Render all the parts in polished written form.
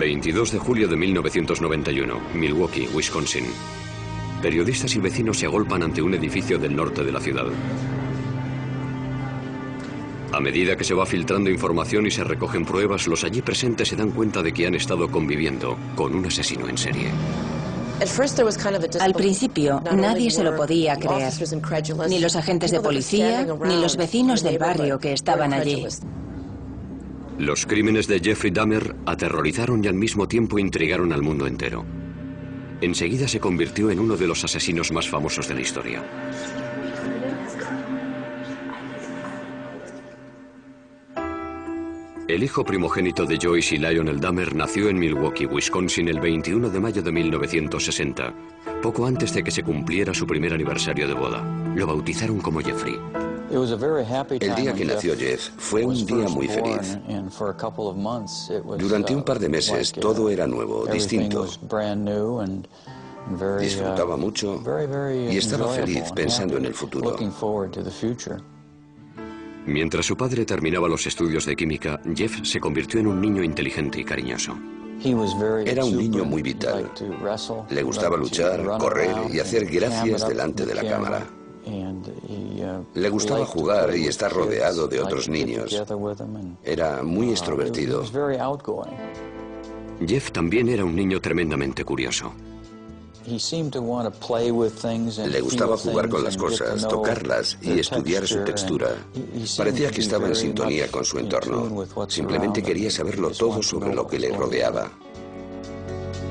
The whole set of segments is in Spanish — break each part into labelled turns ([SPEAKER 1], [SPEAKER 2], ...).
[SPEAKER 1] 22 de julio de 1991, Milwaukee, Wisconsin. Periodistas y vecinos se agolpan ante un edificio del norte de la ciudad. A medida que se va filtrando información y se recogen pruebas, los allí presentes se dan cuenta de que han estado conviviendo con un asesino en serie.
[SPEAKER 2] Al principio, nadie se lo podía creer, ni los agentes de policía, ni los vecinos del barrio que estaban allí.
[SPEAKER 1] Los crímenes de Jeffrey Dahmer aterrorizaron y al mismo tiempo intrigaron al mundo entero. Enseguida se convirtió en uno de los asesinos más famosos de la historia. El hijo primogénito de Joyce y Lionel Dahmer nació en Milwaukee, Wisconsin, el 21 de mayo de 1960, poco antes de que se cumpliera su primer aniversario de boda. Lo bautizaron como Jeffrey.
[SPEAKER 3] El día que nació Jeff fue un día muy feliz. Durante un par de meses todo era nuevo, distinto. Disfrutaba mucho y estaba feliz pensando en el futuro.
[SPEAKER 1] Mientras su padre terminaba los estudios de química, Jeff se convirtió en un niño inteligente y cariñoso.
[SPEAKER 3] Era un niño muy vital. Le gustaba luchar, correr y hacer gracias delante de la cámara. Le gustaba jugar y estar rodeado de otros niños. Era muy extrovertido.
[SPEAKER 1] Jeff también era un niño tremendamente curioso.
[SPEAKER 3] Le gustaba jugar con las cosas, tocarlas y estudiar su textura. Parecía que estaba en sintonía con su entorno. Simplemente quería saberlo todo sobre lo que le rodeaba.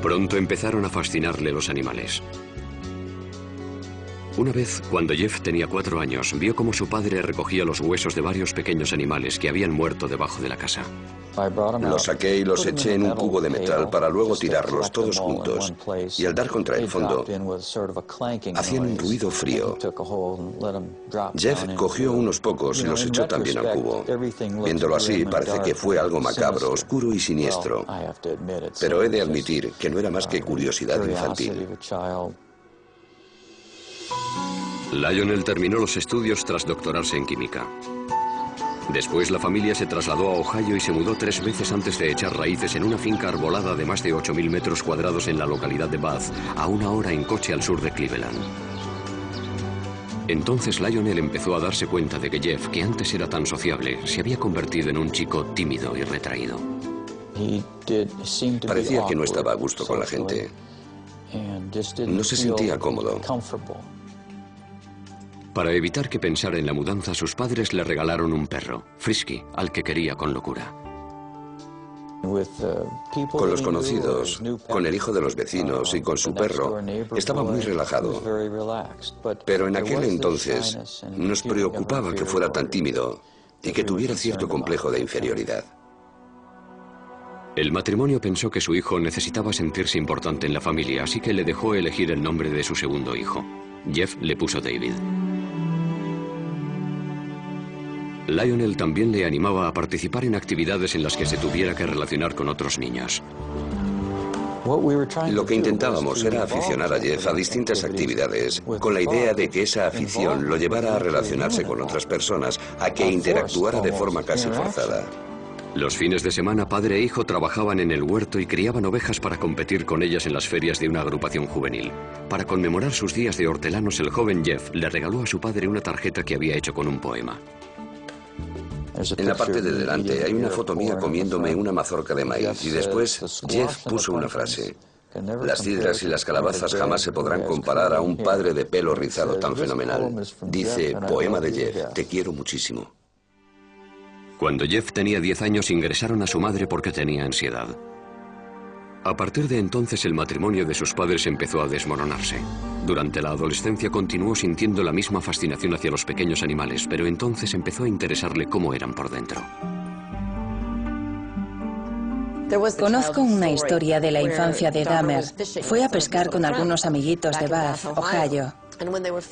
[SPEAKER 1] Pronto empezaron a fascinarle los animales. Una vez, cuando Jeff tenía 4 años, vio cómo su padre recogía los huesos de varios pequeños animales que habían muerto debajo de la casa.
[SPEAKER 3] Los saqué y los eché en un cubo de metal para luego tirarlos todos juntos. Y al dar contra el fondo, hacían un ruido frío. Jeff cogió unos pocos y los echó también al cubo. Viéndolo así, parece que fue algo macabro, oscuro y siniestro. Pero he de admitir que no era más que curiosidad infantil.
[SPEAKER 1] Lionel terminó los estudios tras doctorarse en química. Después la familia se trasladó a Ohio y se mudó 3 veces antes de echar raíces en una finca arbolada de más de 8.000 metros cuadrados en la localidad de Bath, a 1 hora en coche al sur de Cleveland. Entonces Lionel empezó a darse cuenta de que Jeff, que antes era tan sociable, se había convertido en un chico tímido y retraído.
[SPEAKER 3] Parecía que no estaba a gusto con la gente. No se sentía cómodo.
[SPEAKER 1] Para evitar que pensara en la mudanza, sus padres le regalaron un perro, Frisky, al que quería con locura.
[SPEAKER 3] Con los conocidos, con el hijo de los vecinos y con su perro, estaba muy relajado. Pero en aquel entonces nos preocupaba que fuera tan tímido y que tuviera cierto complejo de inferioridad.
[SPEAKER 1] El matrimonio pensó que su hijo necesitaba sentirse importante en la familia, así que le dejó elegir el nombre de su segundo hijo. Jeff le puso David. Lionel también le animaba a participar en actividades en las que se tuviera que relacionar con otros niños.
[SPEAKER 3] Lo que intentábamos era aficionar a Jeff a distintas actividades, con la idea de que esa afición lo llevara a relacionarse con otras personas, a que interactuara de forma casi forzada.
[SPEAKER 1] Los fines de semana, padre e hijo trabajaban en el huerto y criaban ovejas para competir con ellas en las ferias de una agrupación juvenil. Para conmemorar sus días de hortelanos, el joven Jeff le regaló a su padre una tarjeta que había hecho con un poema.
[SPEAKER 3] En la parte de delante hay una foto mía comiéndome una mazorca de maíz y después Jeff puso una frase. Las cidras y las calabazas jamás se podrán comparar a un padre de pelo rizado tan fenomenal. Dice, poema de Jeff, te quiero muchísimo.
[SPEAKER 1] Cuando Jeff tenía 10 años ingresaron a su madre porque tenía ansiedad. A partir de entonces el matrimonio de sus padres empezó a desmoronarse. Durante la adolescencia continuó sintiendo la misma fascinación hacia los pequeños animales, pero entonces empezó a interesarle cómo eran por dentro.
[SPEAKER 2] Conozco una historia de la infancia de Dahmer. Fue a pescar con algunos amiguitos de Bath, Ohio.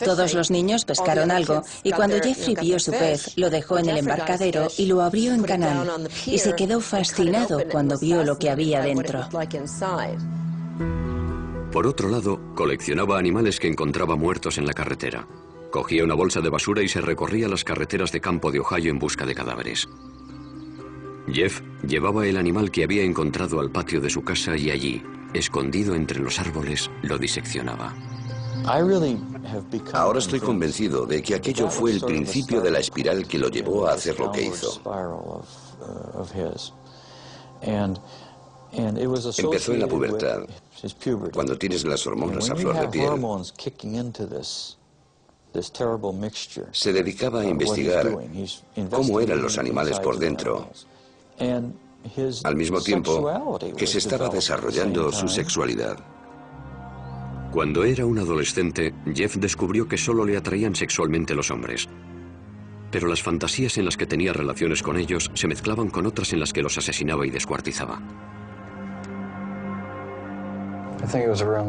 [SPEAKER 2] Todos los niños pescaron algo y cuando Jeffrey vio su pez, lo dejó en el embarcadero y lo abrió en canal. Y se quedó fascinado cuando vio lo que había dentro.
[SPEAKER 1] Por otro lado, coleccionaba animales que encontraba muertos en la carretera. Cogía una bolsa de basura y se recorría las carreteras de campo de Ohio en busca de cadáveres. Jeff llevaba el animal que había encontrado al patio de su casa y allí, escondido entre los árboles, lo diseccionaba.
[SPEAKER 3] Ahora estoy convencido de que aquello fue el principio de la espiral que lo llevó a hacer lo que hizo. Empezó en la pubertad, cuando tienes las hormonas a flor de piel. Se dedicaba a investigar cómo eran los animales por dentro, al mismo tiempo que se estaba desarrollando su sexualidad.
[SPEAKER 1] Cuando era un adolescente, Jeff descubrió que solo le atraían sexualmente los hombres. Pero las fantasías en las que tenía relaciones con ellos se mezclaban con otras en las que los asesinaba y descuartizaba.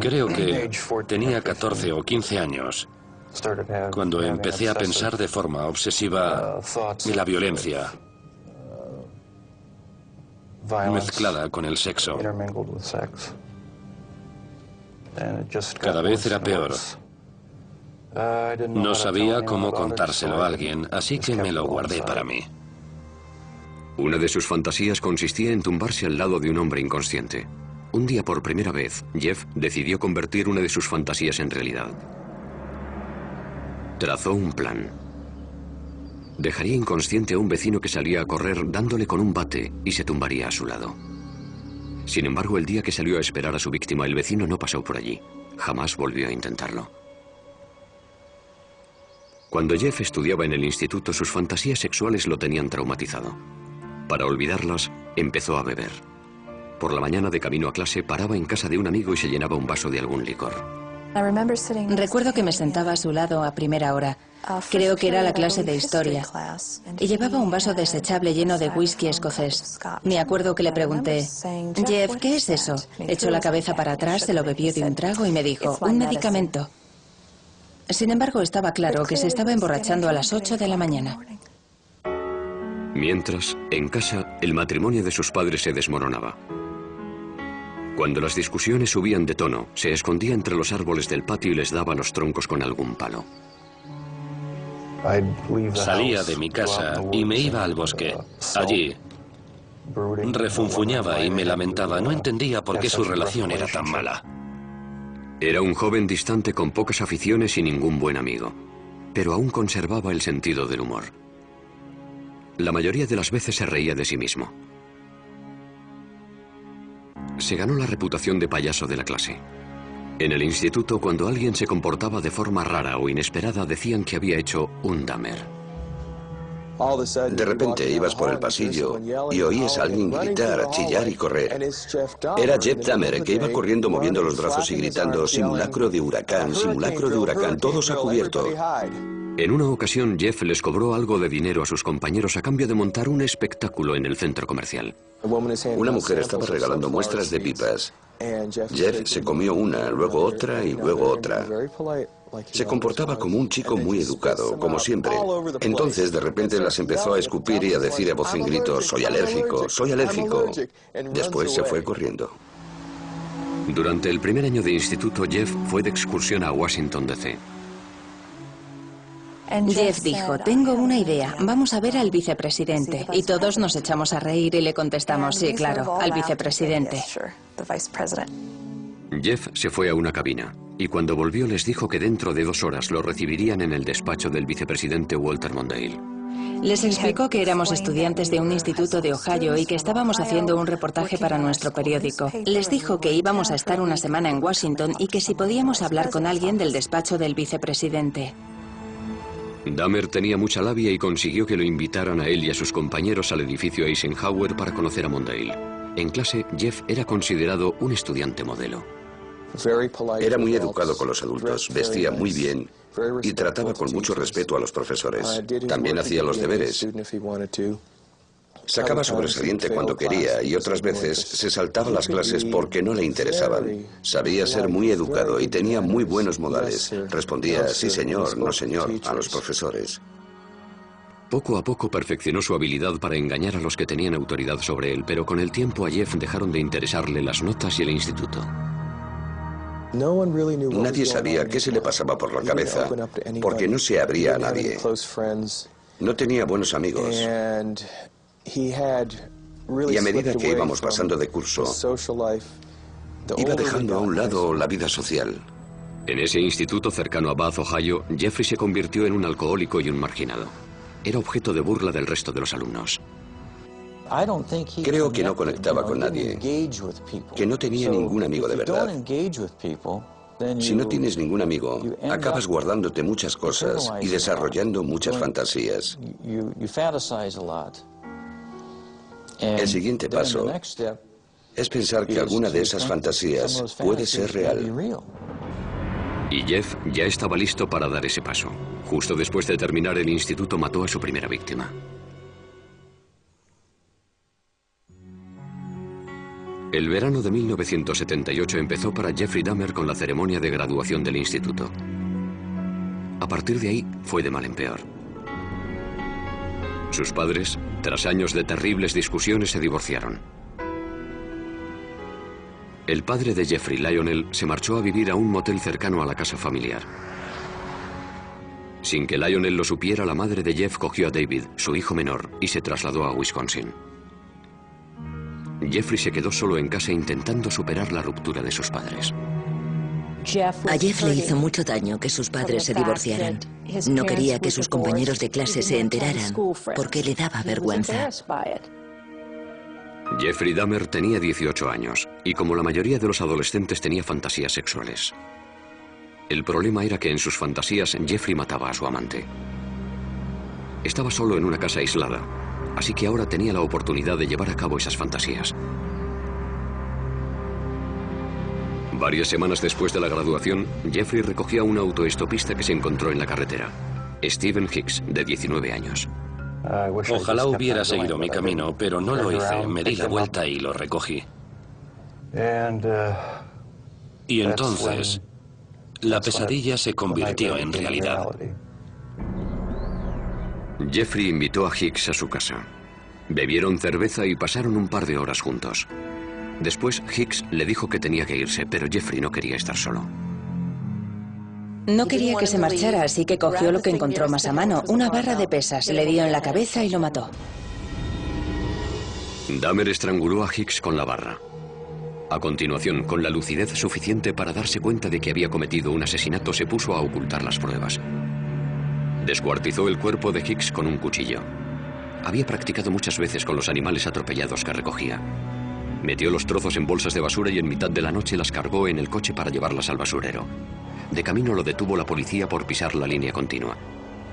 [SPEAKER 4] Creo que tenía 14 o 15 años cuando empecé a pensar de forma obsesiva en la violencia mezclada con el sexo. Cada vez era peor. No sabía cómo contárselo a alguien, así que me lo guardé para mí.
[SPEAKER 1] Una de sus fantasías consistía en tumbarse al lado de un hombre inconsciente. Un día, por primera vez, Jeff decidió convertir una de sus fantasías en realidad. Trazó un plan. Dejaría inconsciente a un vecino que salía a correr dándole con un bate y se tumbaría a su lado. Sin embargo, el día que salió a esperar a su víctima, el vecino no pasó por allí. Jamás volvió a intentarlo. Cuando Jeff estudiaba en el instituto, sus fantasías sexuales lo tenían traumatizado. Para olvidarlas, empezó a beber. Por la mañana, de camino a clase, paraba en casa de un amigo y se llenaba un vaso de algún licor.
[SPEAKER 2] Recuerdo que me sentaba a su lado a primera hora. Creo que era la clase de historia. Y llevaba un vaso desechable lleno de whisky escocés. Me acuerdo que le pregunté, Jeff, ¿qué es eso? Echó la cabeza para atrás, se lo bebió de un trago y me dijo, un medicamento. Sin embargo, estaba claro que se estaba emborrachando a las 8 de la mañana.
[SPEAKER 1] Mientras, en casa, el matrimonio de sus padres se desmoronaba. Cuando las discusiones subían de tono, se escondía entre los árboles del patio y les daba los troncos con algún palo.
[SPEAKER 4] Salía de mi casa y me iba al bosque. Allí refunfuñaba y me lamentaba. No entendía por qué su relación era tan mala.
[SPEAKER 1] Era un joven distante con pocas aficiones y ningún buen amigo, pero aún conservaba el sentido del humor. La mayoría de las veces se reía de sí mismo. Se ganó la reputación de payaso de la clase. En el instituto, cuando alguien se comportaba de forma rara o inesperada, decían que había hecho un Dahmer.
[SPEAKER 3] De repente ibas por el pasillo y oías a alguien gritar, chillar y correr. Era Jeff Dahmer, el que iba corriendo moviendo los brazos y gritando, simulacro de huracán, todos a cubierto.
[SPEAKER 1] En una ocasión, Jeff les cobró algo de dinero a sus compañeros a cambio de montar un espectáculo en el centro comercial.
[SPEAKER 3] Una mujer estaba regalando muestras de pipas. Jeff se comió una, luego otra y luego otra. Se comportaba como un chico muy educado, como siempre. Entonces, de repente, las empezó a escupir y a decir a voz en grito, soy alérgico, soy alérgico. Después se fue corriendo.
[SPEAKER 1] Durante el primer año de instituto, Jeff fue de excursión a Washington, D.C.
[SPEAKER 2] Jeff dijo, tengo una idea, vamos a ver al vicepresidente. Y todos nos echamos a reír y le contestamos, sí, claro, al vicepresidente.
[SPEAKER 1] Jeff se fue a una cabina y cuando volvió les dijo que dentro de 2 horas lo recibirían en el despacho del vicepresidente Walter Mondale.
[SPEAKER 2] Les explicó que éramos estudiantes de un instituto de Ohio y que estábamos haciendo un reportaje para nuestro periódico. Les dijo que íbamos a estar una semana en Washington y que si podíamos hablar con alguien del despacho del vicepresidente.
[SPEAKER 1] Dahmer tenía mucha labia y consiguió que lo invitaran a él y a sus compañeros al edificio Eisenhower para conocer a Mondale. En clase, Jeff era considerado un estudiante modelo.
[SPEAKER 3] Era muy educado con los adultos, vestía muy bien y trataba con mucho respeto a los profesores. También hacía los deberes. Sacaba sobresaliente cuando quería y otras veces se saltaba las clases porque no le interesaban. Sabía ser muy educado y tenía muy buenos modales. Respondía, sí señor, no señor, a los profesores.
[SPEAKER 1] Poco a poco perfeccionó su habilidad para engañar a los que tenían autoridad sobre él, pero con el tiempo a Jeff dejaron de interesarle las notas y el instituto.
[SPEAKER 3] Nadie sabía qué se le pasaba por la cabeza, porque no se abría a nadie. No tenía buenos amigos. Y a medida que íbamos pasando de curso, iba dejando a un lado la vida social.
[SPEAKER 1] En ese instituto cercano a Bath, Ohio, Jeffrey se convirtió en un alcohólico y un marginado. Era objeto de burla del resto de los alumnos.
[SPEAKER 3] Creo que no conectaba con nadie, que no tenía ningún amigo de verdad. Si no tienes ningún amigo, acabas guardándote muchas cosas y desarrollando muchas fantasías. El siguiente paso es pensar que alguna de esas fantasías puede ser real.
[SPEAKER 1] Y Jeff ya estaba listo para dar ese paso. Justo después de terminar el instituto mató a su primera víctima. El verano de 1978 empezó para Jeffrey Dahmer con la ceremonia de graduación del instituto. A partir de ahí fue de mal en peor. Sus padres, tras años de terribles discusiones, se divorciaron. El padre de Jeffrey, Lionel, se marchó a vivir a un motel cercano a la casa familiar. Sin que Lionel lo supiera, la madre de Jeff cogió a David, su hijo menor, y se trasladó a Wisconsin. Jeffrey se quedó solo en casa intentando superar la ruptura de sus padres.
[SPEAKER 5] A Jeff le hizo mucho daño que sus padres se divorciaran. No quería que sus compañeros de clase se enteraran, porque le daba vergüenza.
[SPEAKER 1] Jeffrey Dahmer tenía 18 años, y como la mayoría de los adolescentes tenía fantasías sexuales. El problema era que en sus fantasías Jeffrey mataba a su amante. Estaba solo en una casa aislada, así que ahora tenía la oportunidad de llevar a cabo esas fantasías. Varias semanas después de la graduación, Jeffrey recogió a un autoestopista que se encontró en la carretera, Stephen Hicks, de 19 años.
[SPEAKER 4] Ojalá hubiera seguido mi camino, pero no lo hice. Me di la vuelta y lo recogí. Y entonces, la pesadilla se convirtió en realidad.
[SPEAKER 1] Jeffrey invitó a Hicks a su casa. Bebieron cerveza y pasaron un par de horas juntos. Después, Hicks le dijo que tenía que irse, pero Jeffrey no quería estar solo.
[SPEAKER 2] No quería que se marchara, así que cogió lo que encontró más a mano, una barra de pesas, le dio en la cabeza y lo mató.
[SPEAKER 1] Dahmer estranguló a Hicks con la barra. A continuación, con la lucidez suficiente para darse cuenta de que había cometido un asesinato, se puso a ocultar las pruebas. Descuartizó el cuerpo de Hicks con un cuchillo. Había practicado muchas veces con los animales atropellados que recogía. Metió los trozos en bolsas de basura y en mitad de la noche las cargó en el coche para llevarlas al basurero. De camino lo detuvo la policía por pisar la línea continua.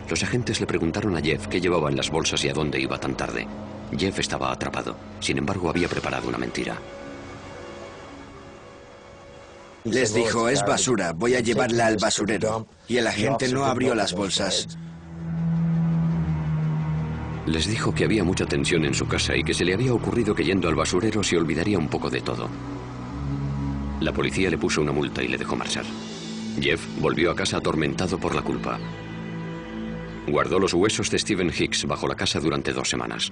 [SPEAKER 1] Los agentes le preguntaron a Jeff qué llevaba en las bolsas y a dónde iba tan tarde. Jeff estaba atrapado. Sin embargo, había preparado una mentira.
[SPEAKER 6] Les dijo, es basura, voy a llevarla al basurero. Y el agente no abrió las bolsas.
[SPEAKER 1] Les dijo que había mucha tensión en su casa y que se le había ocurrido que yendo al basurero se olvidaría un poco de todo. La policía le puso una multa y le dejó marchar. Jeff volvió a casa atormentado por la culpa. Guardó los huesos de Stephen Hicks bajo la casa durante 2 semanas.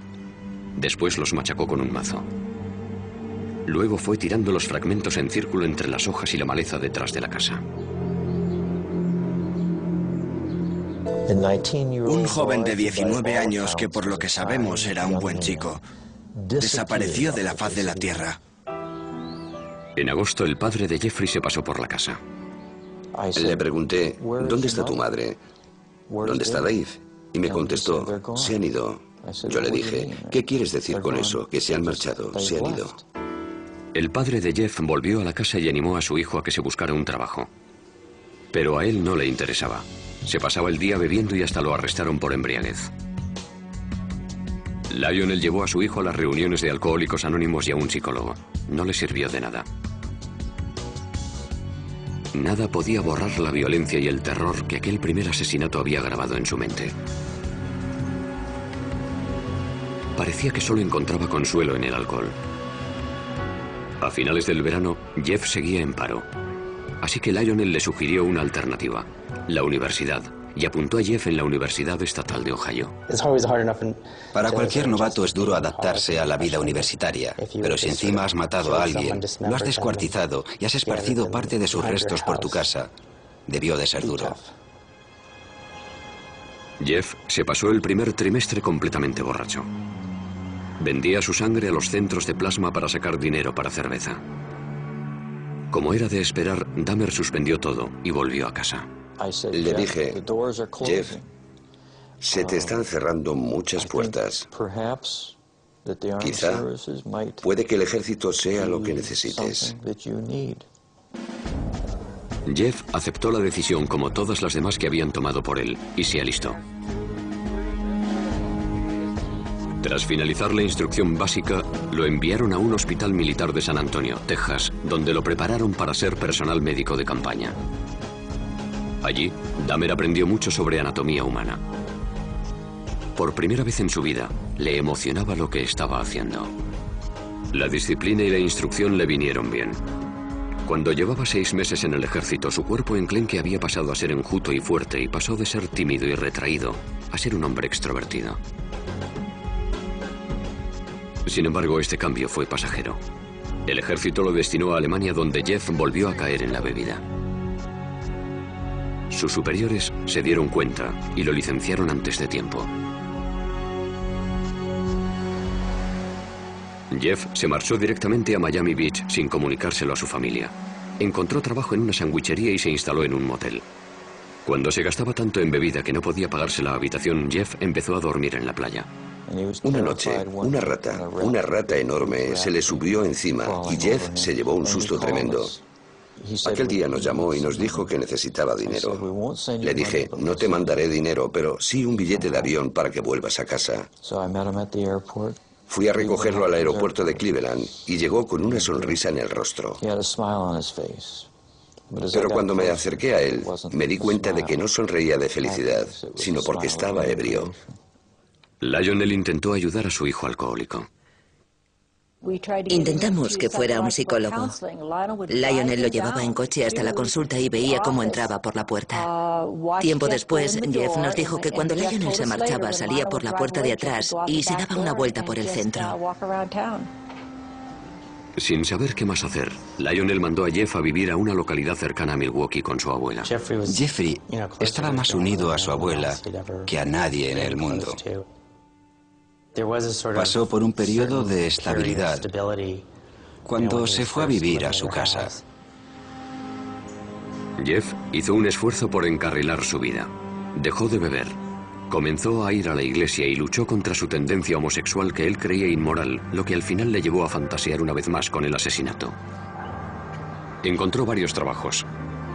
[SPEAKER 1] Después los machacó con un mazo. Luego fue tirando los fragmentos en círculo entre las hojas y la maleza detrás de la casa.
[SPEAKER 6] Un joven de 19 años que por lo que sabemos era un buen chico, desapareció de la faz de la tierra.
[SPEAKER 1] En agosto, el padre de Jeffrey se pasó por la casa.
[SPEAKER 3] Le pregunté, ¿dónde está tu madre? ¿Dónde está Dave? Y me contestó, se han ido. Yo le dije, ¿qué quieres decir con eso? Que se han marchado, se han ido.
[SPEAKER 1] El padre de Jeff volvió a la casa y animó a su hijo a que se buscara un trabajo. Pero a él no le interesaba. Se pasaba el día bebiendo y hasta lo arrestaron por embriaguez. Lionel llevó a su hijo a las reuniones de Alcohólicos Anónimos y a un psicólogo. No le sirvió de nada. Nada podía borrar la violencia y el terror que aquel primer asesinato había grabado en su mente. Parecía que solo encontraba consuelo en el alcohol. A finales del verano, Jeff seguía en paro. Así que Lionel le sugirió una alternativa, la universidad, y apuntó a Jeff en la Universidad Estatal de Ohio.
[SPEAKER 7] Para cualquier novato es duro adaptarse a la vida universitaria, pero si encima has matado a alguien, lo has descuartizado y has esparcido parte de sus restos por tu casa, debió de ser duro.
[SPEAKER 1] Jeff se pasó el primer trimestre completamente borracho. Vendía su sangre a los centros de plasma para sacar dinero para cerveza. Como era de esperar, Dahmer suspendió todo y volvió a casa.
[SPEAKER 3] Le dije, Jeff, se te están cerrando muchas puertas. Quizá puede que el ejército sea lo que necesites.
[SPEAKER 1] Jeff aceptó la decisión como todas las demás que habían tomado por él y se alistó. Tras finalizar la instrucción básica, lo enviaron a un hospital militar de San Antonio, Texas, donde lo prepararon para ser personal médico de campaña. Allí, Dahmer aprendió mucho sobre anatomía humana. Por primera vez en su vida, le emocionaba lo que estaba haciendo. La disciplina y la instrucción le vinieron bien. Cuando llevaba 6 meses en el ejército, su cuerpo enclenque había pasado a ser enjuto y fuerte y pasó de ser tímido y retraído a ser un hombre extrovertido. Sin embargo, este cambio fue pasajero. El ejército lo destinó a Alemania, donde Jeff volvió a caer en la bebida. Sus superiores se dieron cuenta y lo licenciaron antes de tiempo. Jeff se marchó directamente a Miami Beach sin comunicárselo a su familia. Encontró trabajo en una sandwichería y se instaló en un motel. Cuando se gastaba tanto en bebida que no podía pagarse la habitación, Jeff empezó a dormir en la playa.
[SPEAKER 3] Una noche, una rata enorme, se le subió encima y Jeff se llevó un susto tremendo. Aquel día nos llamó y nos dijo que necesitaba dinero. Le dije, no te mandaré dinero, pero sí un billete de avión para que vuelvas a casa. Fui a recogerlo al aeropuerto de Cleveland y llegó con una sonrisa en el rostro. Pero cuando me acerqué a él, me di cuenta de que no sonreía de felicidad, sino porque estaba ebrio.
[SPEAKER 1] Lionel intentó ayudar a su hijo alcohólico.
[SPEAKER 5] Intentamos que fuera un psicólogo. Lionel lo llevaba en coche hasta la consulta y veía cómo entraba por la puerta. Tiempo después, Jeff nos dijo que cuando Lionel se marchaba, salía por la puerta de atrás y se daba una vuelta por el centro.
[SPEAKER 1] Sin saber qué más hacer, Lionel mandó a Jeff a vivir a una localidad cercana a Milwaukee con su abuela.
[SPEAKER 7] Jeffrey estaba más unido a su abuela que a nadie en el mundo. Pasó por un periodo de estabilidad cuando se fue a vivir a su casa.
[SPEAKER 1] Jeff hizo un esfuerzo por encarrilar su vida. Dejó de beber, comenzó a ir a la iglesia y luchó contra su tendencia homosexual que él creía inmoral, lo que al final le llevó a fantasear una vez más con el asesinato. Encontró varios trabajos,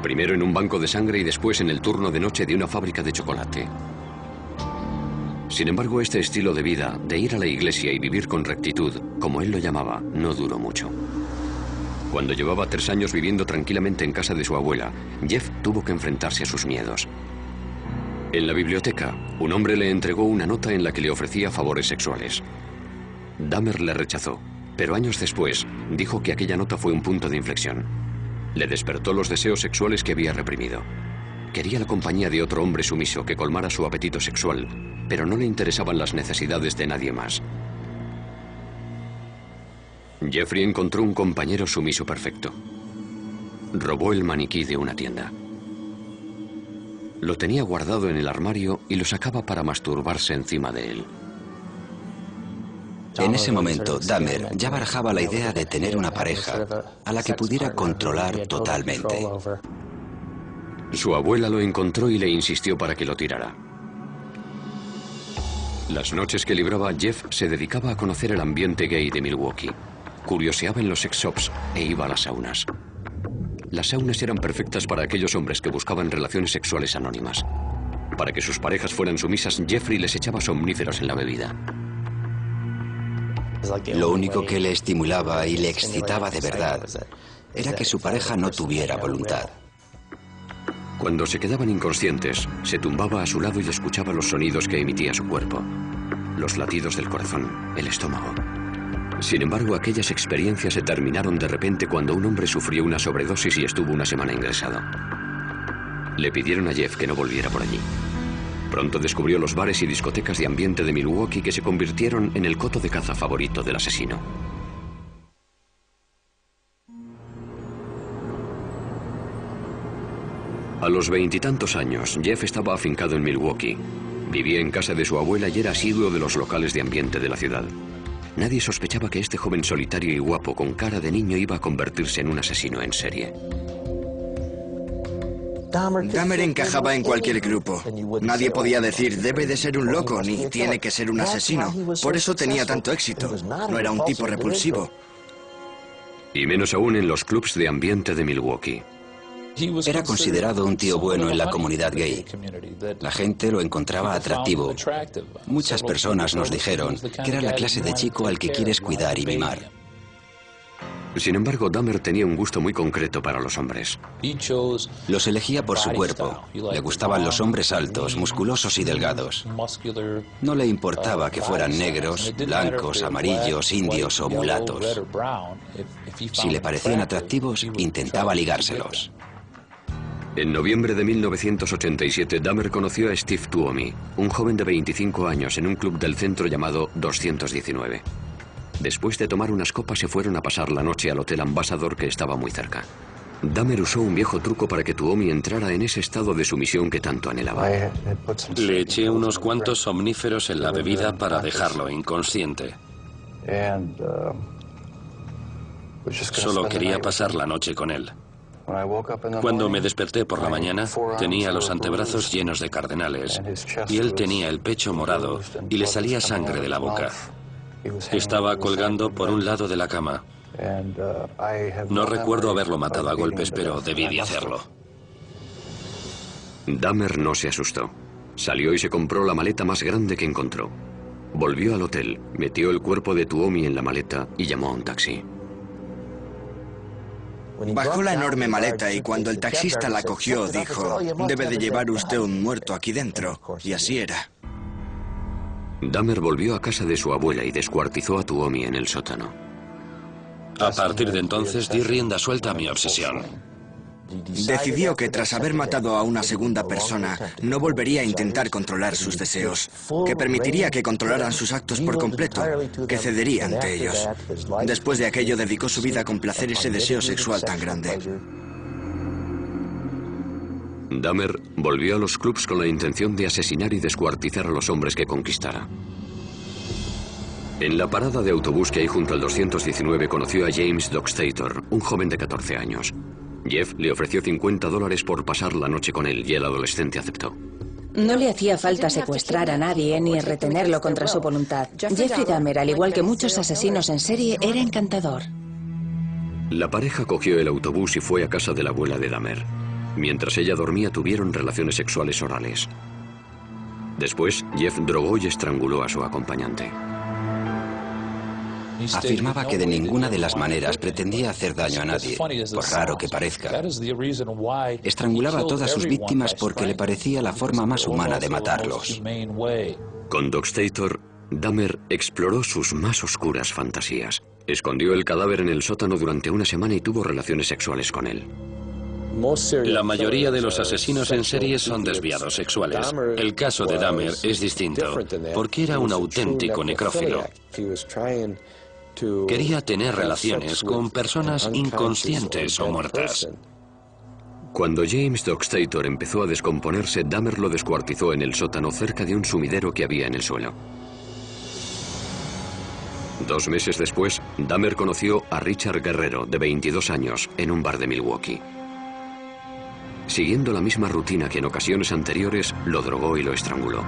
[SPEAKER 1] primero en un banco de sangre y después en el turno de noche de una fábrica de chocolate. Sin embargo, este estilo de vida, de ir a la iglesia y vivir con rectitud, como él lo llamaba, no duró mucho. Cuando llevaba 3 años viviendo tranquilamente en casa de su abuela, Jeff tuvo que enfrentarse a sus miedos. En la biblioteca, un hombre le entregó una nota en la que le ofrecía favores sexuales. Dahmer le rechazó, pero años después dijo que aquella nota fue un punto de inflexión. Le despertó los deseos sexuales que había reprimido. Quería la compañía de otro hombre sumiso que colmara su apetito sexual, pero no le interesaban las necesidades de nadie más. Jeffrey encontró un compañero sumiso perfecto. Robó el maniquí de una tienda. Lo tenía guardado en el armario y lo sacaba para masturbarse encima de él.
[SPEAKER 7] En ese momento, Dahmer ya barajaba la idea de tener una pareja a la que pudiera controlar totalmente.
[SPEAKER 1] Su abuela lo encontró y le insistió para que lo tirara. Las noches que libraba, Jeff se dedicaba a conocer el ambiente gay de Milwaukee. Curioseaba en los sex shops e iba a las saunas. Las saunas eran perfectas para aquellos hombres que buscaban relaciones sexuales anónimas. Para que sus parejas fueran sumisas, Jeffrey les echaba somníferos en la bebida.
[SPEAKER 7] Lo único que le estimulaba y le excitaba de verdad era que su pareja no tuviera voluntad.
[SPEAKER 1] Cuando se quedaban inconscientes, se tumbaba a su lado y escuchaba los sonidos que emitía su cuerpo. Los latidos del corazón, el estómago. Sin embargo, aquellas experiencias se terminaron de repente cuando un hombre sufrió una sobredosis y estuvo una semana ingresado. Le pidieron a Jeff que no volviera por allí. Pronto descubrió los bares y discotecas de ambiente de Milwaukee que se convirtieron en el coto de caza favorito del asesino. A los 20 y tantos años, Jeff estaba afincado en Milwaukee. Vivía en casa de su abuela y era asiduo de los locales de ambiente de la ciudad. Nadie sospechaba que este joven solitario y guapo con cara de niño iba a convertirse en un asesino en serie.
[SPEAKER 6] Dahmer encajaba en cualquier grupo. Nadie podía decir, debe de ser un loco, ni tiene que ser un asesino. Por eso tenía tanto éxito. No era un tipo repulsivo.
[SPEAKER 1] Y menos aún en los clubs de ambiente de Milwaukee.
[SPEAKER 7] Era considerado un tío bueno en la comunidad gay. La gente lo encontraba atractivo. Muchas personas nos dijeron que era la clase de chico al que quieres cuidar y mimar.
[SPEAKER 1] Sin embargo, Dahmer tenía un gusto muy concreto para los hombres.
[SPEAKER 7] Los elegía por su cuerpo. Le gustaban los hombres altos, musculosos y delgados. No le importaba que fueran negros, blancos, amarillos, indios o mulatos. Si le parecían atractivos, intentaba ligárselos.
[SPEAKER 1] En noviembre de 1987, Dahmer conoció a Steve Tuomi, un joven de 25 años en un club del centro llamado 219. Después de tomar unas copas se fueron a pasar la noche al Hotel Ambassador, que estaba muy cerca. Dahmer usó un viejo truco para que Tuomi entrara en ese estado de sumisión que tanto anhelaba.
[SPEAKER 4] Le eché unos cuantos somníferos en la bebida para dejarlo inconsciente. Solo quería pasar la noche con él. Cuando me desperté por la mañana, tenía los antebrazos llenos de cardenales y él tenía el pecho morado y le salía sangre de la boca. Estaba colgando por un lado de la cama. No recuerdo haberlo matado a golpes, pero debí de hacerlo.
[SPEAKER 1] Dahmer no se asustó. Salió y se compró la maleta más grande que encontró. Volvió al hotel, metió el cuerpo de Tuomi en la maleta y llamó a un taxi.
[SPEAKER 6] Bajó la enorme maleta y cuando el taxista la cogió dijo, debe de llevar usted un muerto aquí dentro. Y así era.
[SPEAKER 1] Dahmer volvió a casa de su abuela y descuartizó a Tuomi en el sótano.
[SPEAKER 4] A partir de entonces di rienda suelta a mi obsesión.
[SPEAKER 6] Decidió que tras haber matado a una segunda persona, no volvería a intentar controlar sus deseos, que permitiría que controlaran sus actos por completo, que cedería ante ellos. Después de aquello dedicó su vida a complacer ese deseo sexual tan grande.
[SPEAKER 1] Dahmer volvió a los clubs con la intención de asesinar y descuartizar a los hombres que conquistara. En la parada de autobús que hay junto al 219 conoció a James Dockstader, un joven de 14 años. Jeff le ofreció $50 por pasar la noche con él y el adolescente aceptó.
[SPEAKER 2] No le hacía falta secuestrar a nadie ni retenerlo contra su voluntad. Jeffrey Dahmer, al igual que muchos asesinos en serie, era encantador.
[SPEAKER 1] La pareja cogió el autobús y fue a casa de la abuela de Dahmer. Mientras ella dormía, tuvieron relaciones sexuales orales. Después, Jeff drogó y estranguló a su acompañante.
[SPEAKER 7] Afirmaba que de ninguna de las maneras pretendía hacer daño a nadie, por raro que parezca. Estrangulaba a todas sus víctimas porque le parecía la forma más humana de matarlos.
[SPEAKER 1] Con Dockstader, Dahmer exploró sus más oscuras fantasías. Escondió el cadáver en el sótano durante una semana y tuvo relaciones sexuales con él.
[SPEAKER 4] La mayoría de los asesinos en serie son desviados sexuales. El caso de Dahmer es distinto, porque era un auténtico necrófilo. Quería tener relaciones con personas inconscientes o muertas.
[SPEAKER 1] Cuando James Dockstader empezó a descomponerse, Dahmer lo descuartizó en el sótano cerca de un sumidero que había en el suelo. 2 meses después, Dahmer conoció a Richard Guerrero, de 22 años, en un bar de Milwaukee. Siguiendo la misma rutina que en ocasiones anteriores, lo drogó y lo estranguló.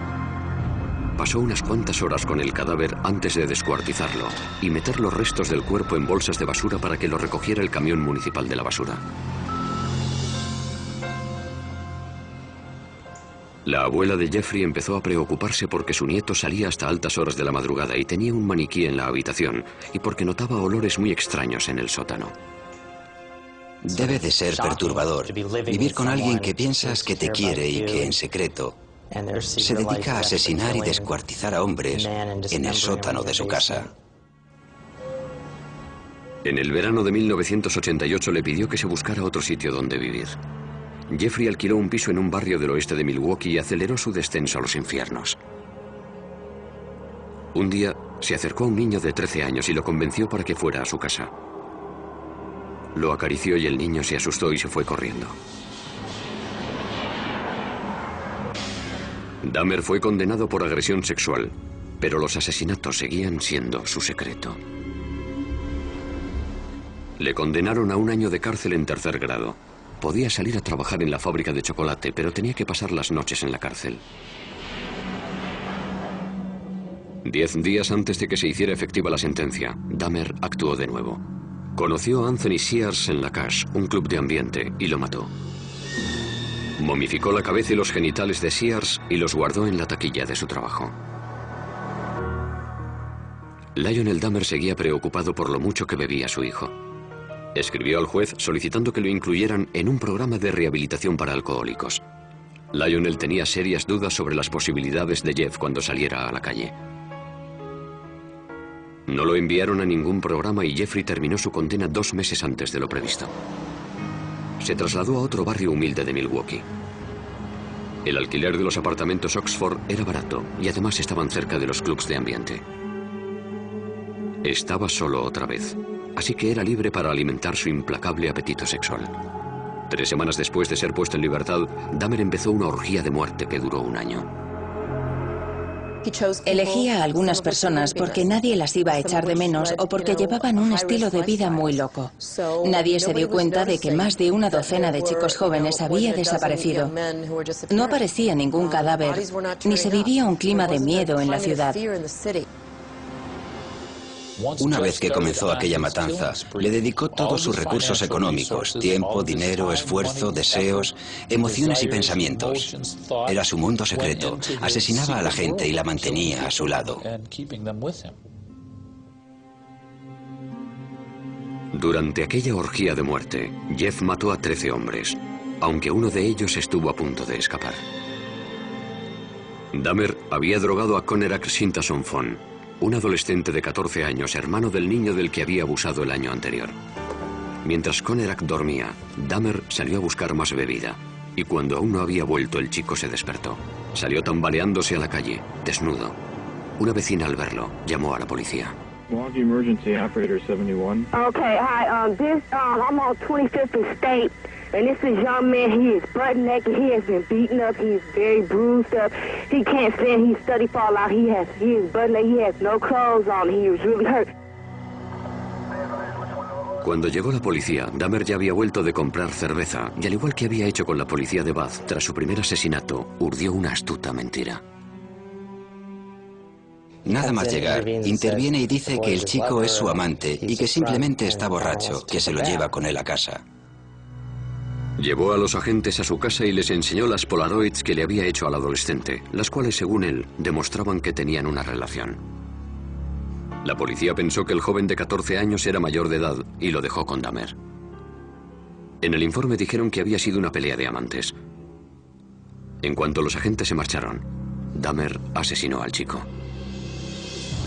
[SPEAKER 1] Pasó unas cuantas horas con el cadáver antes de descuartizarlo y meter los restos del cuerpo en bolsas de basura para que lo recogiera el camión municipal de la basura. La abuela de Jeffrey empezó a preocuparse porque su nieto salía hasta altas horas de la madrugada y tenía un maniquí en la habitación, y porque notaba olores muy extraños en el sótano.
[SPEAKER 7] Debe de ser perturbador vivir con alguien que piensas que te quiere y que en secreto se dedica a asesinar y descuartizar a hombres en el sótano de su casa.
[SPEAKER 1] En el verano de 1988 le pidió que se buscara otro sitio donde vivir. Jeffrey alquiló un piso en un barrio del oeste de Milwaukee y aceleró su descenso a los infiernos. Un día se acercó a un niño de 13 años y lo convenció para que fuera a su casa. Lo acarició y el niño se asustó y se fue corriendo. Dahmer fue condenado por agresión sexual. Pero los asesinatos seguían siendo su secreto. Le condenaron a 1 año de cárcel en 3er grado. Podía salir a trabajar en la fábrica de chocolate, pero tenía que pasar las noches en la cárcel. 10 días antes de que se hiciera efectiva la sentencia, Dahmer actuó de nuevo. Conoció a Anthony Sears en La Cache, un club de ambiente, y lo mató. Momificó la cabeza y los genitales de Sears y los guardó en la taquilla de su trabajo. Lionel Dahmer seguía preocupado por lo mucho que bebía su hijo. Escribió al juez solicitando que lo incluyeran en un programa de rehabilitación para alcohólicos. Lionel tenía serias dudas sobre las posibilidades de Jeff cuando saliera a la calle. No lo enviaron a ningún programa y Jeffrey terminó su condena 2 meses antes de lo previsto. Se trasladó a otro barrio humilde de Milwaukee. El alquiler de los apartamentos Oxford era barato y además estaban cerca de los clubs de ambiente. Estaba solo otra vez, así que era libre para alimentar su implacable apetito sexual. 3 semanas después de ser puesto en libertad, Dahmer empezó una orgía de muerte que duró 1 año.
[SPEAKER 2] Elegía a algunas personas porque nadie las iba a echar de menos o porque llevaban un estilo de vida muy loco. Nadie se dio cuenta de que más de 1 docena de chicos jóvenes había desaparecido. No aparecía ningún cadáver, ni se vivía un clima de miedo en la ciudad.
[SPEAKER 7] Una vez que comenzó aquella matanza, le dedicó todos sus recursos económicos, tiempo, dinero, esfuerzo, deseos, emociones y pensamientos. Era su mundo secreto. Asesinaba a la gente y la mantenía a su lado.
[SPEAKER 1] Durante aquella orgía de muerte, Jeff mató a 13 hombres, aunque uno de ellos estuvo a punto de escapar. Dahmer había drogado a Conerak Shintason Fon, un adolescente de 14 años, hermano del niño del que había abusado el año anterior. Mientras Conerak dormía, Dahmer salió a buscar más bebida, y cuando aún no había vuelto, el chico se despertó. Salió tambaleándose a la calle, desnudo. Una vecina, al verlo, llamó a la policía.
[SPEAKER 8] Milwaukee Emergency Operator 71.
[SPEAKER 9] Okay, hi, I'm on 25th and State, and this is young man. He is butt naked. He has been beaten up. He is very bruised up. He can't stand. He's study fall out. He is butt naked. He has no clothes on. He is really hurt.
[SPEAKER 1] Cuando llegó la policía, Dahmer ya había vuelto de comprar cerveza, y al igual que había hecho con la policía de Bath tras su primer asesinato, urdió una astuta mentira.
[SPEAKER 7] Nada más llegar, interviene y dice que el chico es su amante y que simplemente está borracho, que se lo lleva con él a casa.
[SPEAKER 1] Llevó a los agentes a su casa y les enseñó las Polaroids que le había hecho al adolescente, las cuales, según él, demostraban que tenían una relación. La policía pensó que el joven de 14 años era mayor de edad y lo dejó con Dahmer. En el informe dijeron que había sido una pelea de amantes. En cuanto los agentes se marcharon, Dahmer asesinó al chico.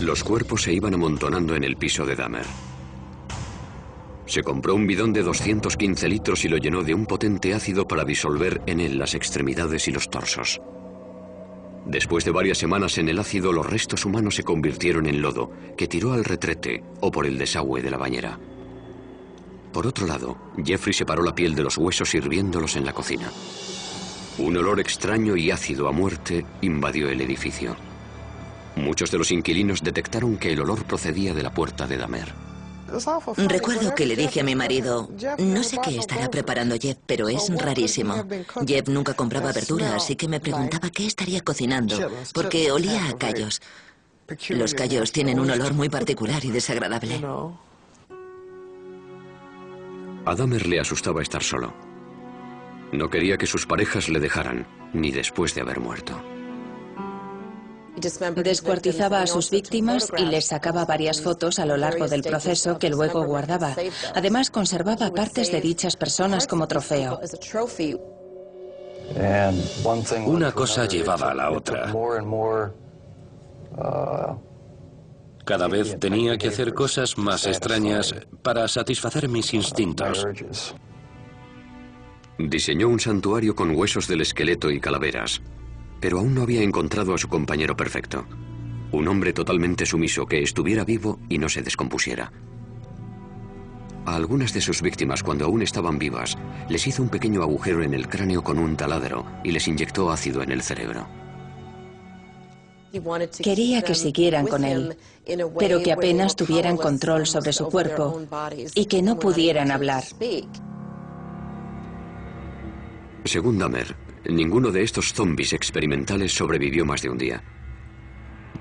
[SPEAKER 1] Los cuerpos se iban amontonando en el piso de Dahmer. Se compró un bidón de 215 litros y lo llenó de un potente ácido para disolver en él las extremidades y los torsos. Después de varias semanas en el ácido, los restos humanos se convirtieron en lodo, que tiró al retrete o por el desagüe de la bañera. Por otro lado, Jeffrey separó la piel de los huesos hirviéndolos en la cocina. Un olor extraño y ácido a muerte invadió el edificio. Muchos de los inquilinos detectaron que el olor procedía de la puerta de Dahmer.
[SPEAKER 5] Recuerdo que le dije a mi marido, no sé qué estará preparando Jeff, pero es rarísimo. Jeff nunca compraba verdura, así que me preguntaba qué estaría cocinando, porque olía a callos. Los callos tienen un olor muy particular y desagradable.
[SPEAKER 1] A Dahmer le asustaba estar solo. No quería que sus parejas le dejaran, ni después de haber muerto.
[SPEAKER 2] Descuartizaba a sus víctimas y les sacaba varias fotos a lo largo del proceso que luego guardaba. Además, conservaba partes de dichas personas como trofeo.
[SPEAKER 4] Una cosa llevaba a la otra. Cada vez tenía que hacer cosas más extrañas para satisfacer mis instintos.
[SPEAKER 1] Diseñó un santuario con huesos del esqueleto y calaveras, pero aún no había encontrado a su compañero perfecto. Un hombre totalmente sumiso que estuviera vivo y no se descompusiera. A algunas de sus víctimas, cuando aún estaban vivas, les hizo un pequeño agujero en el cráneo con un taladro y les inyectó ácido en el cerebro.
[SPEAKER 2] Quería que siguieran con él, pero que apenas tuvieran control sobre su cuerpo y que no pudieran hablar.
[SPEAKER 1] Según Dahmer, ninguno de estos zombies experimentales sobrevivió más de un día.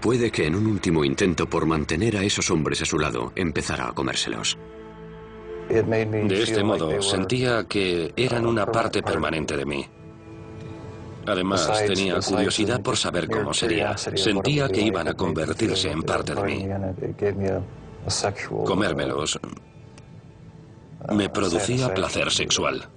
[SPEAKER 1] Puede que en un último intento por mantener a esos hombres a su lado, empezara a comérselos.
[SPEAKER 4] De este modo, sentía que eran una parte permanente de mí. Además, tenía curiosidad por saber cómo sería. Sentía que iban a convertirse en parte de mí. Comérmelos me producía placer sexual.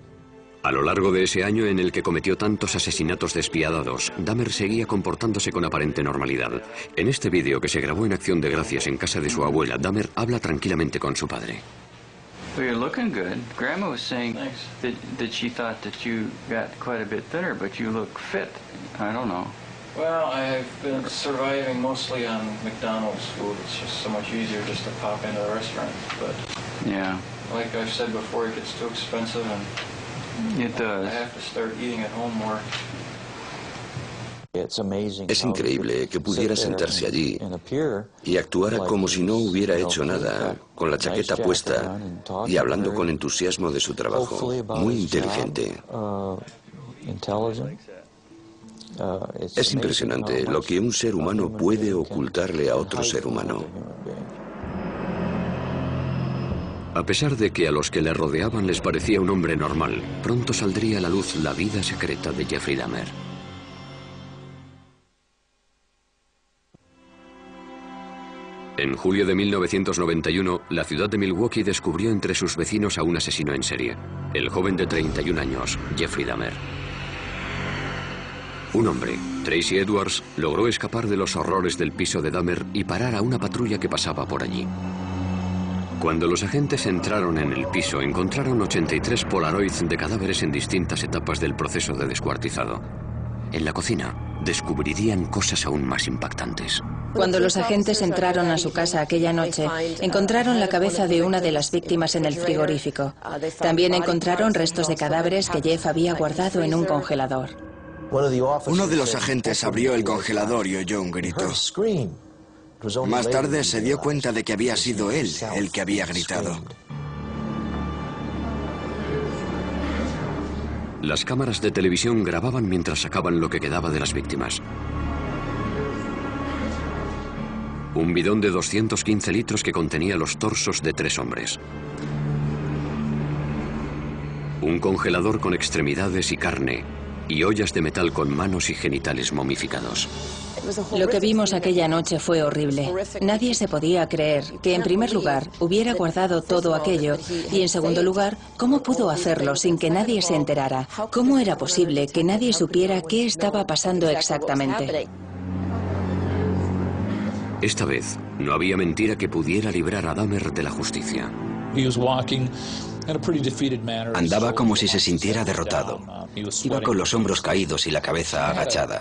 [SPEAKER 1] A lo largo de ese año en el que cometió tantos asesinatos despiadados, Dahmer seguía comportándose con aparente normalidad. En este vídeo que se grabó en Acción de Gracias en casa de su abuela, Dahmer habla tranquilamente con su padre.
[SPEAKER 10] Well, you're looking good. Grandma was saying that she thought that you got quite a bit thinner, but you look fit. I don't know.
[SPEAKER 11] Well, I've been surviving mostly on McDonald's food. It's just so much easier just to pop into the restaurant. But
[SPEAKER 10] yeah,
[SPEAKER 11] like I've said before, it gets too expensive, and
[SPEAKER 10] it does.
[SPEAKER 11] I have to start eating at home more.
[SPEAKER 3] Es increíble que pudiera sentarse allí y actuara como si no hubiera hecho nada, con la chaqueta puesta y hablando con entusiasmo de su trabajo. Muy inteligente. Es impresionante lo que un ser humano puede ocultarle a otro ser humano.
[SPEAKER 1] A pesar de que a los que le rodeaban les parecía un hombre normal, pronto saldría a la luz la vida secreta de Jeffrey Dahmer. En julio de 1991, la ciudad de Milwaukee descubrió entre sus vecinos a un asesino en serie, el joven de 31 años, Jeffrey Dahmer. Un hombre, Tracy Edwards, logró escapar de los horrores del piso de Dahmer y parar a una patrulla que pasaba por allí. Cuando los agentes entraron en el piso, encontraron 83 Polaroids de cadáveres en distintas etapas del proceso de descuartizado. En la cocina, descubrirían cosas aún más impactantes.
[SPEAKER 2] Cuando los agentes entraron a su casa aquella noche, encontraron la cabeza de una de las víctimas en el frigorífico. También encontraron restos de cadáveres que Jeff había guardado en un congelador.
[SPEAKER 6] Uno de los agentes abrió el congelador y oyó un grito. Más tarde se dio cuenta de que había sido él el que había gritado.
[SPEAKER 1] Las cámaras de televisión grababan mientras sacaban lo que quedaba de las víctimas. Un bidón de 215 litros que contenía los torsos de 3 hombres. Un congelador con extremidades y carne, y ollas de metal con manos y genitales momificados.
[SPEAKER 2] Lo que vimos aquella noche fue horrible. Nadie se podía creer que, en primer lugar, hubiera guardado todo aquello y, en segundo lugar, cómo pudo hacerlo sin que nadie se enterara. ¿Cómo era posible que nadie supiera qué estaba pasando exactamente?
[SPEAKER 1] Esta vez, no había mentira que pudiera librar a Dahmer de la justicia.
[SPEAKER 7] Andaba como si se sintiera derrotado. Iba con los hombros caídos y la cabeza agachada.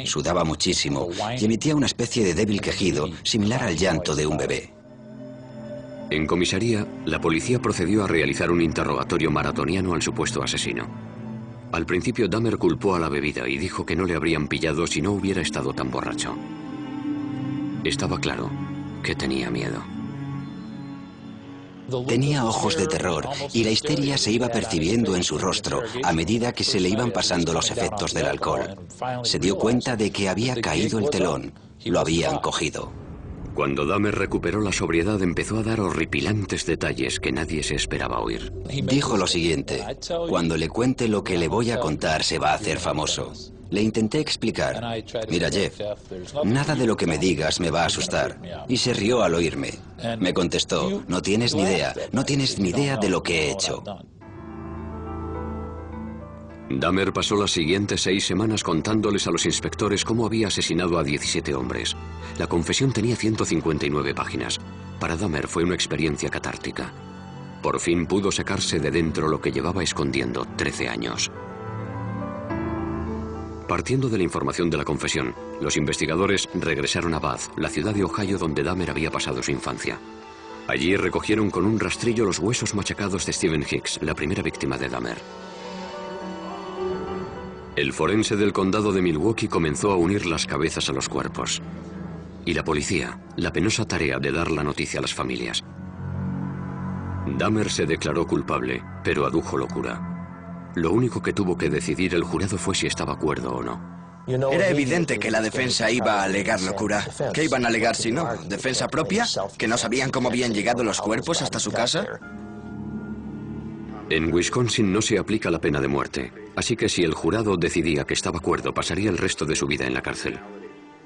[SPEAKER 7] Sudaba muchísimo y emitía una especie de débil quejido, similar al llanto de un bebé.
[SPEAKER 1] En comisaría, la policía procedió a realizar un interrogatorio maratoniano al supuesto asesino. Al principio, Dahmer culpó a la bebida y dijo que no le habrían pillado si no hubiera estado tan borracho. Estaba claro que tenía miedo.
[SPEAKER 7] Tenía ojos de terror y la histeria se iba percibiendo en su rostro a medida que se le iban pasando los efectos del alcohol. Se dio cuenta de que había caído el telón. Lo habían cogido.
[SPEAKER 1] Cuando Dahmer recuperó la sobriedad, empezó a dar horripilantes detalles que nadie se esperaba oír.
[SPEAKER 7] Dijo lo siguiente: cuando le cuente lo que le voy a contar se va a hacer famoso. Le intenté explicar: mira, Jeff, nada de lo que me digas me va a asustar. Y se rió al oírme. Me contestó: no tienes ni idea de lo que he hecho.
[SPEAKER 1] Dahmer pasó las siguientes 6 semanas contándoles a los inspectores cómo había asesinado a 17 hombres. La confesión tenía 159 páginas. Para Dahmer fue una experiencia catártica. Por fin pudo sacarse de dentro lo que llevaba escondiendo 13 años. Partiendo de la información de la confesión, los investigadores regresaron a Bath, la ciudad de Ohio donde Dahmer había pasado su infancia. Allí recogieron con un rastrillo los huesos machacados de Stephen Hicks, la primera víctima de Dahmer. El forense del condado de Milwaukee comenzó a unir las cabezas a los cuerpos. Y la policía, la penosa tarea de dar la noticia a las familias. Dahmer se declaró culpable, pero adujo locura. Lo único que tuvo que decidir el jurado fue si estaba cuerdo o no.
[SPEAKER 6] Era evidente que la defensa iba a alegar locura. ¿Qué iban a alegar si no? ¿Defensa propia? ¿Que no sabían cómo habían llegado los cuerpos hasta su casa?
[SPEAKER 1] En Wisconsin no se aplica la pena de muerte, así que si el jurado decidía que estaba cuerdo, pasaría el resto de su vida en la cárcel.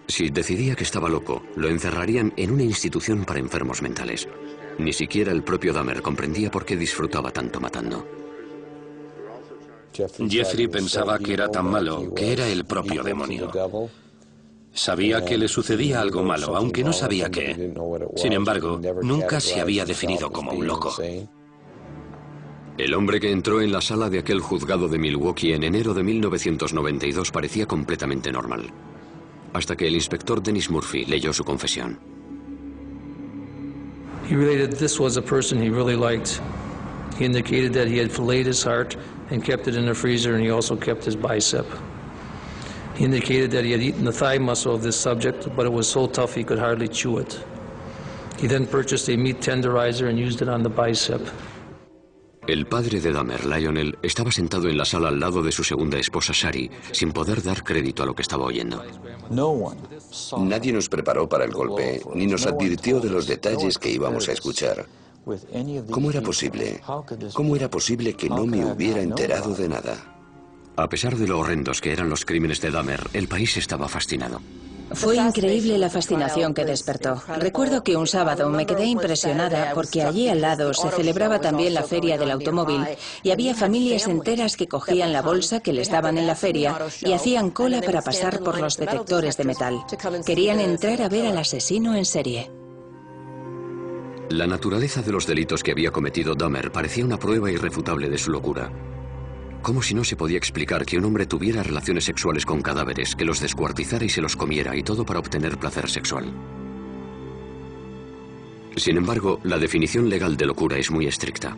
[SPEAKER 1] Si decidía que estaba loco, lo encerrarían en una institución para enfermos mentales. Ni siquiera el propio Dahmer comprendía por qué disfrutaba tanto matando.
[SPEAKER 4] Jeffrey pensaba que era tan malo que era el propio demonio. Sabía que le sucedía algo malo, aunque no sabía qué. Sin embargo, nunca se había definido como un loco.
[SPEAKER 1] El hombre que entró en la sala de aquel juzgado de Milwaukee en enero de 1992 parecía completamente normal. Hasta que el inspector Dennis Murphy leyó su confesión.
[SPEAKER 12] He related this was a person he really liked. He indicated that he had filleted his heart and kept it in the freezer, and he also kept his bicep. He indicated that he had eaten the thigh muscle of this subject, but it was so tough he could hardly chew it. He then purchased a meat tenderizer and used it on the bicep.
[SPEAKER 1] El padre de Dahmer, Lionel, estaba sentado en la sala al lado de su segunda esposa, Shari, sin poder dar crédito a lo que estaba oyendo.
[SPEAKER 3] Nadie nos preparó para el golpe, ni nos advirtió de los detalles que íbamos a escuchar. ¿Cómo era posible? ¿Cómo era posible que no me hubiera enterado de nada?
[SPEAKER 1] A pesar de lo horrendos que eran los crímenes de Dahmer, el país estaba fascinado.
[SPEAKER 2] Fue increíble la fascinación que despertó. Recuerdo que un sábado me quedé impresionada porque allí al lado se celebraba también la feria del automóvil y había familias enteras que cogían la bolsa que les daban en la feria y hacían cola para pasar por los detectores de metal. Querían entrar a ver al asesino en serie.
[SPEAKER 1] La naturaleza de los delitos que había cometido Dahmer parecía una prueba irrefutable de su locura. Como si no se podía explicar que un hombre tuviera relaciones sexuales con cadáveres, que los descuartizara y se los comiera, y todo para obtener placer sexual. Sin embargo, la definición legal de locura es muy estricta.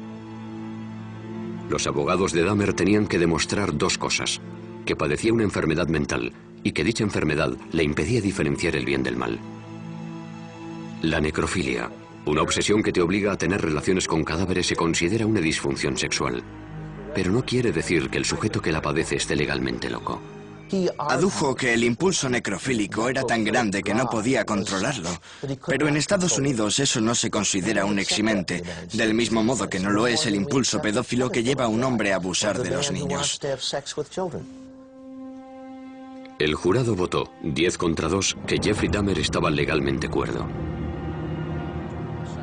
[SPEAKER 1] Los abogados de Dahmer tenían que demostrar dos cosas: que padecía una enfermedad mental y que dicha enfermedad le impedía diferenciar el bien del mal. La necrofilia, una obsesión que te obliga a tener relaciones con cadáveres, se considera una disfunción sexual. Pero no quiere decir que el sujeto que la padece esté legalmente loco.
[SPEAKER 6] Adujo que el impulso necrofílico era tan grande que no podía controlarlo. Pero en Estados Unidos eso no se considera un eximente, del mismo modo que no lo es el impulso pedófilo que lleva a un hombre a abusar de los niños.
[SPEAKER 1] El jurado votó, 10 contra 2, que Jeffrey Dahmer estaba legalmente cuerdo.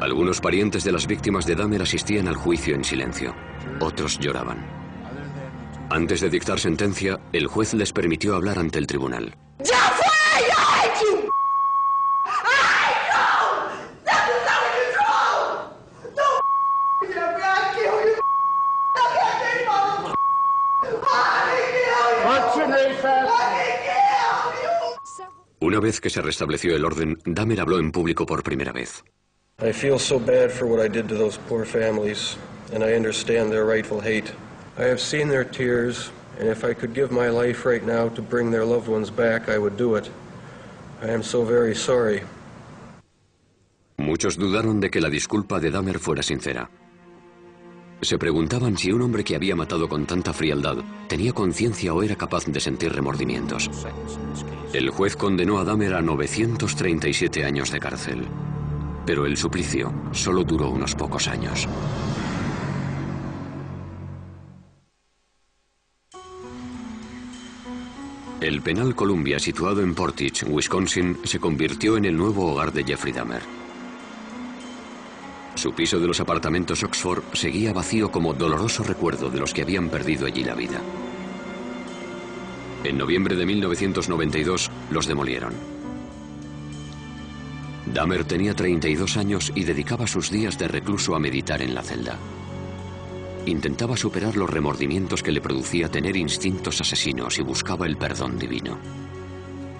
[SPEAKER 1] Algunos parientes de las víctimas de Dahmer asistían al juicio en silencio. Otros lloraban. Antes de dictar sentencia, el juez les permitió hablar ante el tribunal. Una vez que se restableció el orden, Dahmer habló en público por primera vez.
[SPEAKER 13] I feel so bad for what I did to those poor families, and I understand their rightful hate. I have seen their tears, and if I could give my life right now to bring their loved ones back, I would do it. I am so very sorry.
[SPEAKER 1] Muchos dudaron de que la disculpa de Dahmer fuera sincera. Se preguntaban si un hombre que había matado con tanta frialdad tenía conciencia o era capaz de sentir remordimientos. El juez condenó a Dahmer a 937 años de cárcel. Pero el suplicio solo duró unos pocos años. El penal Columbia, situado en Portage, Wisconsin, se convirtió en el nuevo hogar de Jeffrey Dahmer. Su piso de los apartamentos Oxford seguía vacío como doloroso recuerdo de los que habían perdido allí la vida. En noviembre de 1992 los demolieron. Dahmer tenía 32 años y dedicaba sus días de recluso a meditar en la celda. Intentaba superar los remordimientos que le producía tener instintos asesinos y buscaba el perdón divino.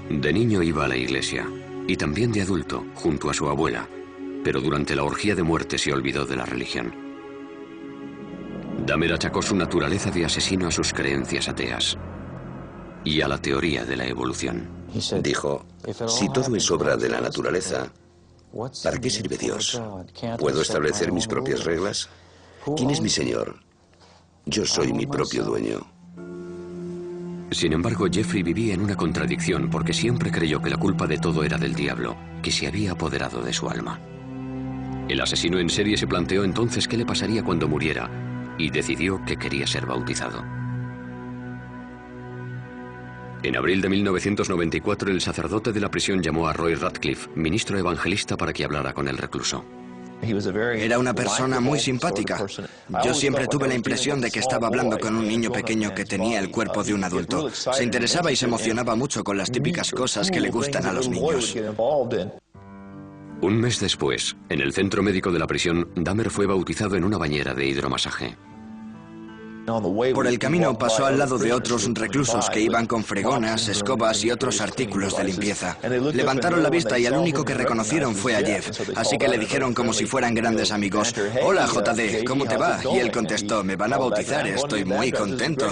[SPEAKER 1] De niño iba a la iglesia, y también de adulto, junto a su abuela, pero durante la orgía de muerte se olvidó de la religión. Dahmer achacó su naturaleza de asesino a sus creencias ateas. y a la teoría de la evolución.
[SPEAKER 3] Dijo, si todo es obra de la naturaleza, ¿para qué sirve Dios? ¿Puedo establecer mis propias reglas? ¿Quién es mi Señor? Yo soy mi propio dueño.
[SPEAKER 1] Sin embargo, Jeffrey vivía en una contradicción porque siempre creyó que la culpa de todo era del diablo, que se había apoderado de su alma. El asesino en serie se planteó entonces qué le pasaría cuando muriera y decidió que quería ser bautizado. En abril de 1994, el sacerdote de la prisión llamó a Roy Radcliffe, ministro evangelista, para que hablara con el recluso.
[SPEAKER 6] Era una persona muy simpática. Yo siempre tuve la impresión de que estaba hablando con un niño pequeño que tenía el cuerpo de un adulto. Se interesaba y se emocionaba mucho con las típicas cosas que le gustan a los niños.
[SPEAKER 1] Un mes después, en el centro médico de la prisión, Dahmer fue bautizado en una bañera de hidromasaje.
[SPEAKER 6] Por el camino pasó al lado de otros reclusos que iban con fregonas, escobas y otros artículos de limpieza. Levantaron la vista y al único que reconocieron fue a Jeff, así que le dijeron como si fueran grandes amigos: «Hola, JD, ¿cómo te va?» Y él contestó: «Me van a bautizar, estoy muy contento».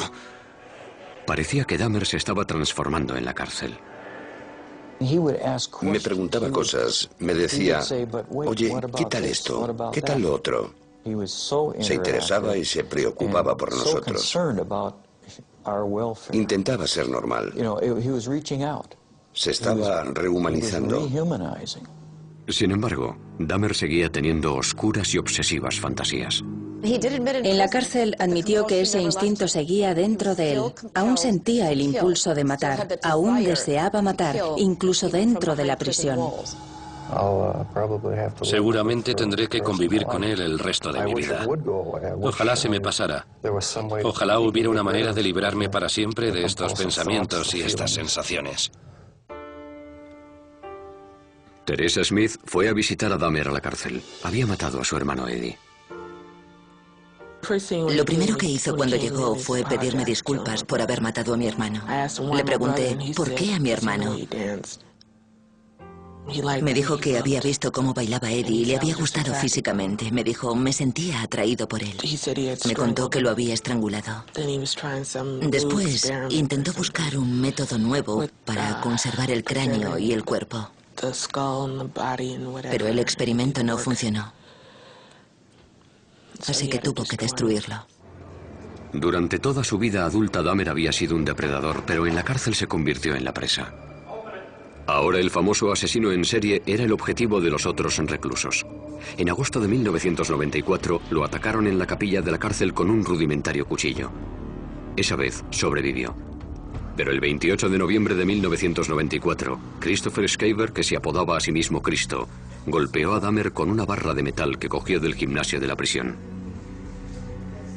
[SPEAKER 1] Parecía que Dahmer se estaba transformando en la cárcel.
[SPEAKER 3] Me preguntaba cosas, me decía, oye, ¿qué tal esto? ¿Qué tal lo otro? Se interesaba y se preocupaba por nosotros. Intentaba ser normal. Se estaba rehumanizando.
[SPEAKER 1] Sin embargo, Dahmer seguía teniendo oscuras y obsesivas fantasías.
[SPEAKER 2] En la cárcel admitió que ese instinto seguía dentro de él. Aún sentía el impulso de matar, aún deseaba matar, incluso dentro de la prisión.
[SPEAKER 4] Seguramente tendré que convivir con él el resto de mi vida. Ojalá se me pasara. Ojalá hubiera una manera de librarme para siempre de estos pensamientos y estas sensaciones.
[SPEAKER 1] Teresa Smith fue a visitar a Dahmer a la cárcel. Había matado a su hermano Eddie.
[SPEAKER 5] Lo primero que hizo cuando llegó fue pedirme disculpas por haber matado a mi hermano. Le pregunté, ¿por qué a mi hermano? Me dijo que había visto cómo bailaba Eddie y le había gustado físicamente. Me dijo, me sentía atraído por él. Me contó que lo había estrangulado. Después intentó buscar un método nuevo para conservar el cráneo y el cuerpo. Pero el experimento no funcionó. Así que tuvo que destruirlo.
[SPEAKER 1] Durante toda su vida adulta, Dahmer había sido un depredador, pero en la cárcel se convirtió en la presa. Ahora el famoso asesino en serie era el objetivo de los otros reclusos. En agosto de 1994 lo atacaron en la capilla de la cárcel con un rudimentario cuchillo. Esa vez sobrevivió. Pero el 28 de noviembre de 1994, Christopher Schaefer, que se apodaba a sí mismo Cristo, golpeó a Dahmer con una barra de metal que cogió del gimnasio de la prisión.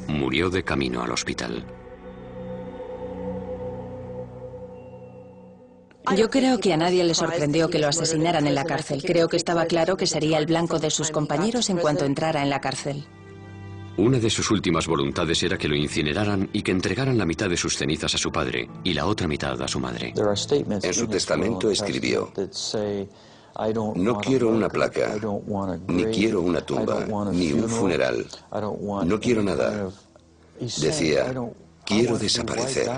[SPEAKER 1] Murió de camino al hospital.
[SPEAKER 2] Yo creo que a nadie le sorprendió que lo asesinaran en la cárcel. Creo que estaba claro que sería el blanco de sus compañeros en cuanto entrara en la cárcel.
[SPEAKER 1] Una de sus últimas voluntades era que lo incineraran y que entregaran la mitad de sus cenizas a su padre y la otra mitad a su madre.
[SPEAKER 3] En su testamento escribió: no quiero una placa, ni quiero una tumba, ni un funeral. No quiero nada. Decía, quiero desaparecer.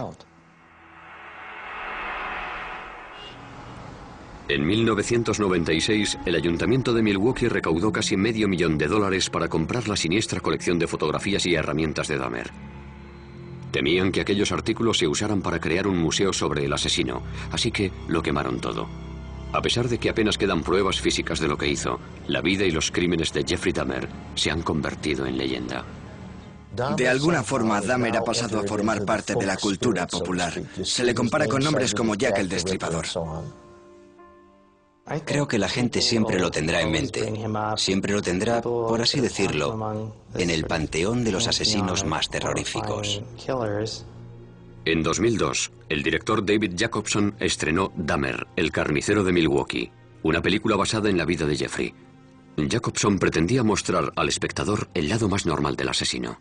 [SPEAKER 1] En 1996, el ayuntamiento de Milwaukee recaudó casi $500,000 para comprar la siniestra colección de fotografías y herramientas de Dahmer. Temían que aquellos artículos se usaran para crear un museo sobre el asesino, así que lo quemaron todo. A pesar de que apenas quedan pruebas físicas de lo que hizo, la vida y los crímenes de Jeffrey Dahmer se han convertido en leyenda.
[SPEAKER 6] De alguna forma, Dahmer ha pasado a formar parte de la cultura popular. Se le compara con nombres como Jack el Destripador.
[SPEAKER 7] Creo que la gente siempre lo tendrá en mente. Siempre lo tendrá, por así decirlo, en el panteón de los asesinos más terroríficos.
[SPEAKER 1] En 2002, el director David Jacobson estrenó Dahmer, el carnicero de Milwaukee, una película basada en la vida de Jeffrey. Jacobson pretendía mostrar al espectador el lado más normal del asesino.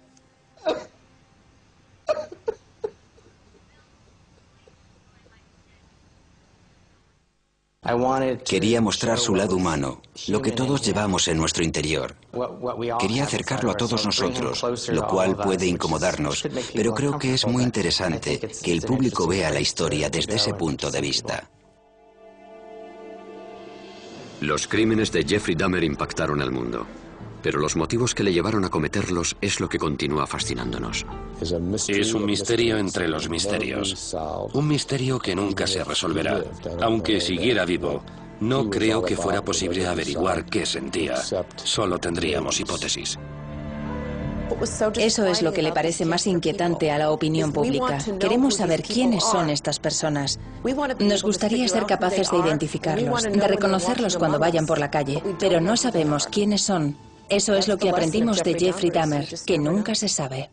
[SPEAKER 7] Quería mostrar su lado humano, lo que todos llevamos en nuestro interior. Quería acercarlo a todos nosotros, lo cual puede incomodarnos, pero creo que es muy interesante que el público vea la historia desde ese punto de vista.
[SPEAKER 1] Los crímenes de Jeffrey Dahmer impactaron al mundo, pero los motivos que le llevaron a cometerlos es lo que continúa fascinándonos.
[SPEAKER 4] Es un misterio entre los misterios. Un misterio que nunca se resolverá. Aunque siguiera vivo, no creo que fuera posible averiguar qué sentía. Solo tendríamos hipótesis.
[SPEAKER 2] Eso es lo que le parece más inquietante a la opinión pública. Queremos saber quiénes son estas personas. Nos gustaría ser capaces de identificarlos, de reconocerlos cuando vayan por la calle, pero no sabemos quiénes son. Eso es lo que aprendimos de Jeffrey Dahmer, que nunca se sabe.